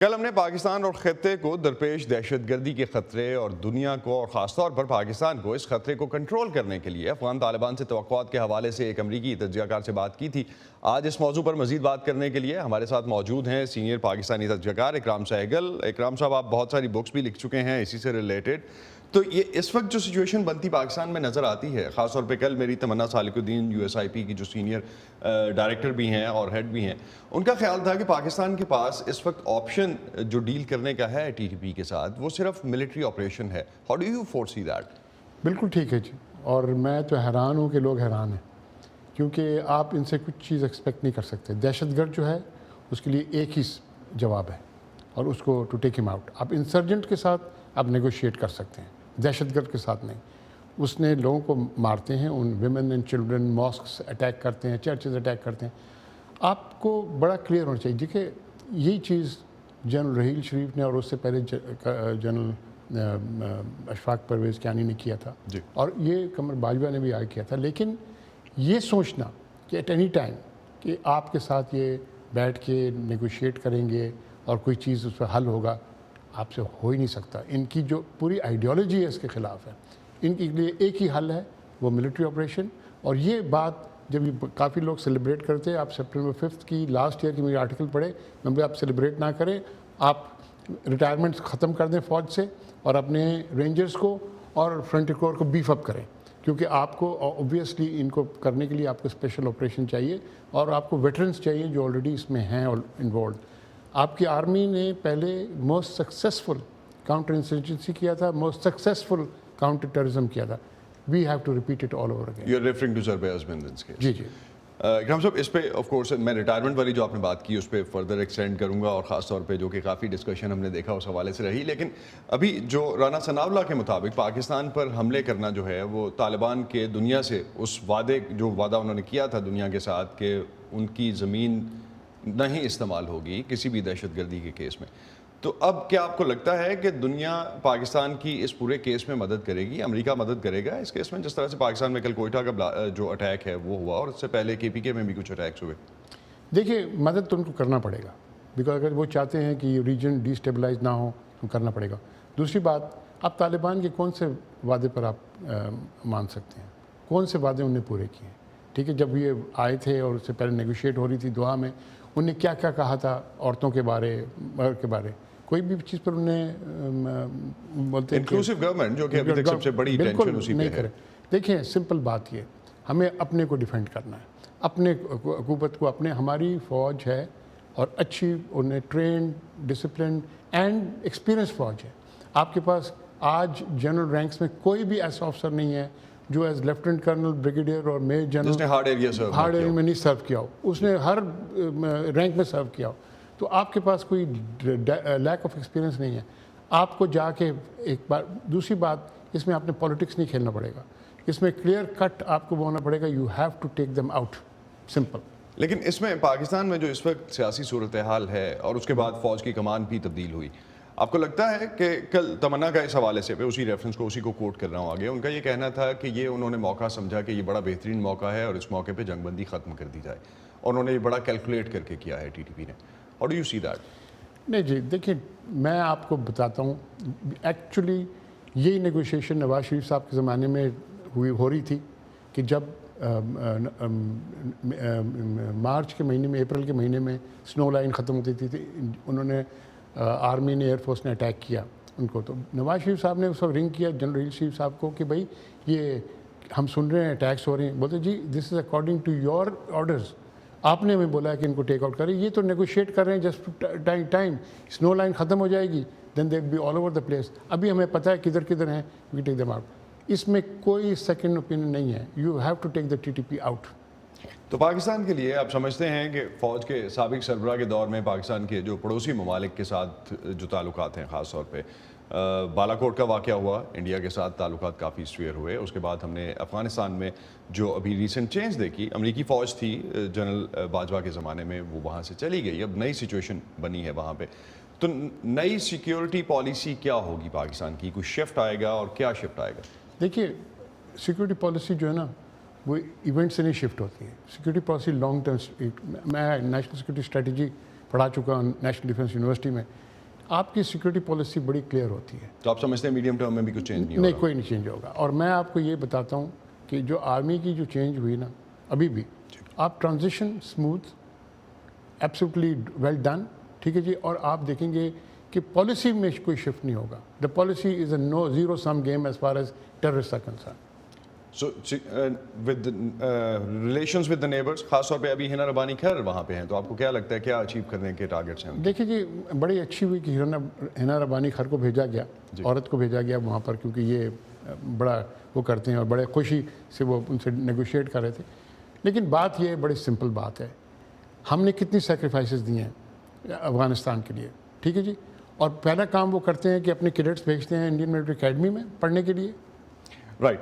کل ہم نے پاکستان اور خطے کو درپیش دہشت گردی کے خطرے اور دنیا کو اور خاص طور پر پاکستان کو اس خطرے کو کنٹرول کرنے کے لیے افغان طالبان سے توقعات کے حوالے سے ایک امریکی تجزیہ کار سے بات کی تھی۔ آج اس موضوع پر مزید بات کرنے کے لیے ہمارے ساتھ موجود ہیں سینئر پاکستانی تجزیہ کار اکرام سہگل۔ اکرام صاحب، آپ بہت ساری بکس بھی لکھ چکے ہیں اسی سے ریلیٹڈ، تو یہ اس وقت جو سچویشن بنتی پاکستان میں نظر آتی ہے، خاص طور پہ کل میری تمنا سالک الدین USIP کی جو سینئر ڈائریکٹر بھی ہیں اور ہیڈ بھی ہیں، ان کا خیال تھا کہ پاکستان کے پاس اس وقت آپشن جو ڈیل کرنے کا ہے TTP کے ساتھ وہ صرف ملٹری آپریشن ہے۔ How do you foresee that? بالکل ٹھیک ہے جی، اور میں تو حیران ہوں کہ لوگ حیران ہیں، کیونکہ آپ ان سے کچھ چیز ایکسپیکٹ نہیں کر سکتے۔ دہشت گرد جو ہے اس کے لیے ایک ہی جواب ہے اور اس کو ٹو ٹیک ہم آؤٹ۔ آپ انسرجنٹ کے ساتھ آپ نیگوشیٹ کر سکتے ہیں، دہشت گرد کے ساتھ نہیں۔ اس نے لوگوں کو مارتے ہیں، in women and children, masks attack کرتے ہیں، چرچز اٹیک کرتے ہیں۔ آپ کو بڑا کلیئر ہونا چاہیے۔ دیکھیے، یہی چیز جنرل رحیل شریف نے اور اس سے پہلے جنرل اشفاق پرویز کیانی نے کیا تھا، اور یہ قمر باجوہ نے بھی آگے کیا تھا۔ لیکن یہ سوچنا کہ ایٹ اینی ٹائم کہ آپ کے ساتھ یہ بیٹھ کے نیگوشیٹ کریں گے اور کوئی چیز اس پہ حل ہوگا، آپ سے ہو ہی نہیں سکتا۔ ان کی جو پوری آئیڈیالوجی ہے اس کے خلاف ہے۔ ان کے لیے ایک ہی حل ہے، وہ ملٹری آپریشن۔ اور یہ بات جب کافی لوگ سیلیبریٹ کرتے ہیں، آپ سپٹمبر 5 کی لاسٹ ایئر کی میری آرٹیکل پڑھیں، میں بولے آپ سیلیبریٹ نہ کریں، آپ ریٹائرمنٹ ختم کر دیں فوج سے اور اپنے رینجرز کو اور فرنٹیئر کور کو بیف اپ کریں، کیونکہ آپ کو اوبویسلی ان کو کرنے کے لیے آپ کو اسپیشل آپریشن چاہیے اور آپ کو ویٹرنس چاہیے جو آلریڈی اس میں ہیں انوالوڈ۔ آپ کی آرمی نے پہلے موسٹ سکسیسفل کاؤنٹر انسرجنسی کیا تھا، موسٹ سکسیسفل کاؤنٹر ٹیررزم کیا تھا۔ We have to repeat it all over again. You are referring to سربے ہسبینڈز کے؟ جی جی۔ اکرام صاحب، اس پہ آف کورس میں ریٹائرمنٹ والی جو آپ نے بات کی اس پہ فردر ایکسٹینڈ کروں گا، اور خاص طور پہ جو کہ کافی ڈسکشن ہم نے دیکھا اس حوالے سے رہی۔ لیکن ابھی جو رانا ثناء اللہ کے مطابق پاکستان پر حملے کرنا جو ہے وہ طالبان کے دنیا سے اس وعدہ انہوں نے کیا تھا دنیا کے ساتھ کہ ان کی زمین نہیں استعمال ہوگی کسی بھی دہشت گردی کے کیس میں، تو اب کیا آپ کو لگتا ہے کہ دنیا پاکستان کی اس پورے کیس میں مدد کرے گی؟ امریکہ مدد کرے گا اس کیس میں، جس طرح سے پاکستان میں کل کوئٹہ کا جو اٹیک ہے وہ ہوا، اور اس سے پہلے KPK میں بھی کچھ اٹیکس ہوئے؟ دیکھیے، مدد تو ان کو کرنا پڑے گا، بیکاز اگر وہ چاہتے ہیں کہ یہ ریجن ڈی اسٹیبلائز نہ ہو تو کرنا پڑے گا۔ دوسری بات، آپ طالبان کے کون سے وعدے پر آپ مان سکتے ہیں؟ کون سے وعدے انہیں پورے کیے ہیں؟ ٹھیک ہے، جب یہ آئے تھے اور اس سے پہلے نیگوشیٹ ہو رہی تھی دوحہ میں، انہوں نے کیا کیا کہا تھا عورتوں کے بارے، مرد کے بارے؟ کوئی بھی چیز پر انہیں بولتے ہیں انکلوسیو گورنمنٹ، جو کہ ابھی تک سب سے بڑی ٹینشن اسی پہ ہے۔ دیکھیں، سمپل بات یہ، ہمیں اپنے کو ڈیفینڈ کرنا ہے، اپنے حکومت کو، ہماری فوج ہے اور اچھی انہیں ٹرینڈ، ڈسپلن اینڈ ایکسپیرئنس فوج ہے۔ آپ کے پاس آج جنرل رینکس میں کوئی بھی ایسا افسر نہیں ہے جو ایز لیفٹنٹ کرنل، بریگیڈیئر اور میجر جنرل جس نے ہارڈ ایریا میں نہیں سرو کیا ہو، اس نے ہر رینک میں سرو کیا ہو، تو آپ کے پاس کوئی لیک آف ایکسپیرئنس نہیں ہے۔ آپ کو جا کے ایک بار، دوسری بات، اس میں آپ نے پالیٹکس نہیں کھیلنا پڑے گا، اس میں کلیئر کٹ آپ کو ہونا پڑے گا، you have to take them out, simple. لیکن اس میں پاکستان میں جو اس وقت سیاسی صورتحال ہے اور اس کے بعد فوج کی کمان بھی تبدیل ہوئی، آپ کو لگتا ہے کہ کل تمنا کا اس حوالے سے اسی ریفرنس کو اسی کو کوٹ کر رہا ہوں آگے، ان کا یہ کہنا تھا کہ یہ انہوں نے موقع سمجھا کہ یہ بڑا بہترین موقع ہے اور اس موقع پہ جنگ بندی ختم کر دی جائے، اور انہوں نے یہ بڑا کیلکولیٹ کر کے کیا ہے TTP نے؟ How do you see that? نہیں جی، دیکھیں، میں آپ کو بتاتا ہوں، ایکچولی یہی نیگوشیشن نواز شریف صاحب کے زمانے میں ہو رہی تھی کہ جب مارچ کے مہینے میں، اپریل کے مہینے میں سنو لائن ختم ہوتی تھی، انہوں نے آرمی نے، ایئر فورس نے اٹیک کیا ان کو، تو نواز شریف صاحب نے اس وقت رنگ کیا جنرل رحیل شریف صاحب کو کہ بھائی یہ ہم سن رہے ہیں اٹیکس ہو رہے ہیں، بولتے جی this is according to your orders, آپ نے ہمیں بولا ہے کہ ان کو ٹیک آؤٹ کریں، یہ تو نیگوشیٹ کر رہے ہیں جسٹ ٹائم، سنو لائن ختم ہو جائے گی، then they be all over the place, ابھی ہمیں پتہ ہے کدھر کدھر ہیں، وی ٹیک دیم آؤٹ۔ اس میں کوئی سیکنڈ اوپینین نہیں ہے، you have to take the TTP out. تو پاکستان کے لیے آپ سمجھتے ہیں کہ فوج کے سابق سربراہ کے دور میں پاکستان کے جو پڑوسی ممالک کے ساتھ جو تعلقات ہیں، خاص طور پہ بالا کوٹ کا واقعہ ہوا، انڈیا کے ساتھ تعلقات کافی سویئر ہوئے، اس کے بعد ہم نے افغانستان میں جو ابھی ریسنٹ چینج دیکھی، امریکی فوج تھی جنرل باجوہ کے زمانے میں، وہ وہاں سے چلی گئی، اب نئی سچویشن بنی ہے وہاں پہ، تو نئی سیکیورٹی پالیسی کیا ہوگی پاکستان کی؟ کوئی شفٹ آئے گا، اور کیا شفٹ آئے گا؟ دیکھیے، سیکورٹی پالیسی جو ہے نا وہ ایونٹ سے نہیں شفٹ ہوتی ہے، سیکورٹی پالیسی لانگ ٹرم۔ میں نیشنل سیکورٹی اسٹریٹجی پڑھا چکا ہوں نیشنل ڈیفینس یونیورسٹی میں، آپ کی سیکورٹی پالیسی بڑی کلیئر ہوتی ہے. تو آپ سمجھتے ہیں میڈیم ٹرم میں بھی کچھ چینج نہیں نہیں, ہوگا؟ کوئی نہیں چینج ہوگا. اور میں آپ کو یہ بتاتا ہوں کہ جو آرمی کی جو چینج ہوئی نا ابھی بھی, آپ transition smooth, absolutely well done, ٹھیک ہے جی. اور آپ دیکھیں گے کہ پالیسی میں کوئی شفٹ نہیں ہوگا. The policy is a no zero sum game as far as terrorist are concern. So with relations with the neighbours, خاص طور پہ ابھی ہینا ربانی خیر وہاں پہ ہیں, تو آپ کو کیا لگتا ہے کیا اچیو کرنے کے ٹارگیٹس ہیں؟ دیکھیے جی, بڑی اچھی ہوئی کہ ہینا ربانی خیر کو بھیجا گیا, عورت کو بھیجا گیا وہاں پر, کیونکہ یہ بڑا وہ کرتے ہیں اور بڑے خوشی سے وہ ان سے نیگوشیٹ کر رہے تھے. لیکن بات یہ بڑی سمپل بات ہے, ہم نے کتنی سیکریفائسز دیے ہیں افغانستان کے لیے, ٹھیک ہے جی. اور پہلا کام وہ کرتے ہیں کہ اپنے کیڈٹس بھیجتے ہیں انڈین ملٹری اکیڈمی میں پڑھنے کے لیے. رائٹ.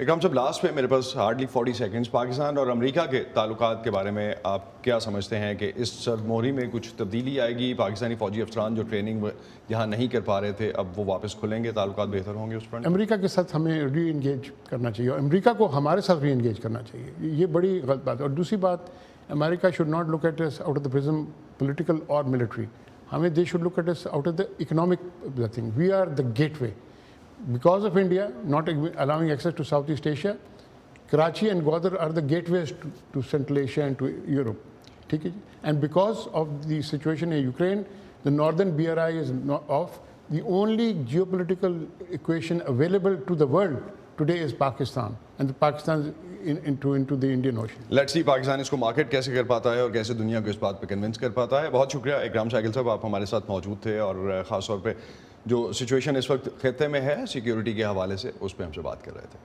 اکرام صاحب, لاسٹ پہ میرے پاس ہارڈلی 40 سیکنڈس, پاکستان اور امریکہ کے تعلقات کے بارے میں آپ کیا سمجھتے ہیں کہ اس سرد مہری میں کچھ تبدیلی آئے گی؟ پاکستانی فوجی افسران جو ٹریننگ یہاں نہیں کر پا رہے تھے اب وہ واپس کھلیں گے, تعلقات بہتر ہوں گے اس فرنٹ؟ امریکہ کے ساتھ ہمیں ری انگیج کرنا چاہیے اور امریکہ کو ہمارے ساتھ ری انگیج کرنا چاہیے. یہ بڑی غلط بات ہے. اور دوسری بات, امریکہ should not look at us out of the prism political اور ملٹری. ہمیں they should look at us out of the economic thing. We are the gateway. Because of India not allowing access to Southeast Asia, Karachi and Gwadar are the gateways to Central Asia and to Europe. ٹھیک ہے جی. And because of the situation in Ukraine, the northern BRI is off. The only geopolitical equation available to the world today is Pakistan, and Pakistan is into the Indian Ocean. Let's see Pakistan اس کو market کیسے کر پاتا ہے اور کیسے دنیا کو اس بات پہ کنونس کر پاتا ہے. بہت شکریہ اکرام شاکل صاحب, آپ ہمارے ساتھ موجود تھے اور خاص طور پہ جو سچویشن اس وقت خطے میں ہے سیکیورٹی کے حوالے سے اس پہ ہم سے بات کر رہے تھے.